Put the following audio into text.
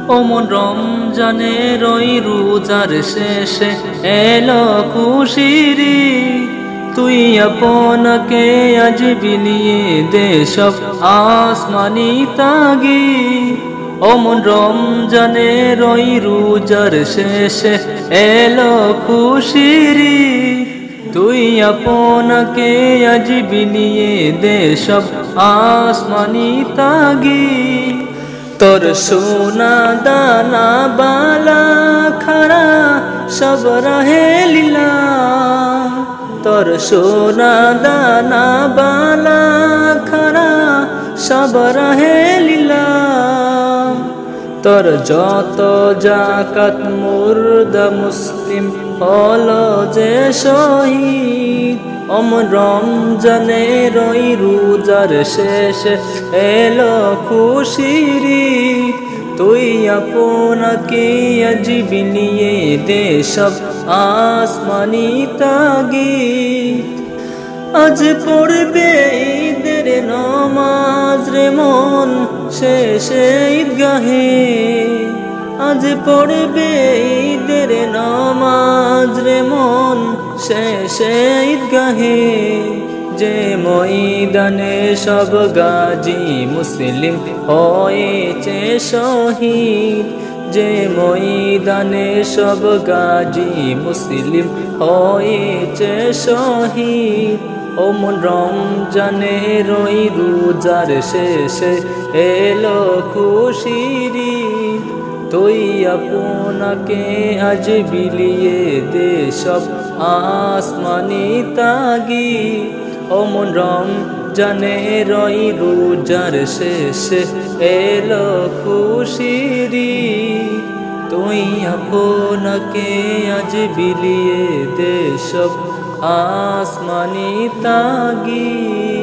ওমন রমজানের ওই রোজার শেষে এলো খুশির ঈদ। তুই আপনাকে আজ বিলিয়ে দে সব আসমানি তাগিদ। ওমন রমজানের ওই রোজার শেষে এলো খুশির ঈদ। তুই আপনাকে আজ বিলিয়ে দে সব আসমানি তাগিদ। তোর সোনা দানা বালা খারা সব রহে লীলা। তোর সোনা দানা বালা খারা সব রহে লীলা। তোর যত জাকাত মুর্দা মুসলিম হলো যে শহীদ। ওমন রমজানের ওই রোজার শেষে এলো খুশির ঈদ। তুই আপনাকে আজ বিলিয়ে দে সব আসমানি তাগিদ। আজ পড়বে ঈদের নমাজ রে মন শেষে ঈদগাহে। আজ পড়বে ঈদের নমাজ রে মন শেষে ঈদগাহে। যে ময়দানে সব গাজী মুসলিম হয়েছে শহীদ। যে ময়দানে সব গাজী মুসলিম হয়েছে শহীদ। ওমন রমজানের ওই রোজার শেষে এলো খুশির ঈদ। তুই আপনাকে আজ বিলিয়ে দে সব আসমানি তাগিদ। ওমন রমজানের ওই রোজার শেষে এলো খুশির ঈদ। তুই আপনাকে আজ বিলিয়ে দে সব আসমানি তাগিদ।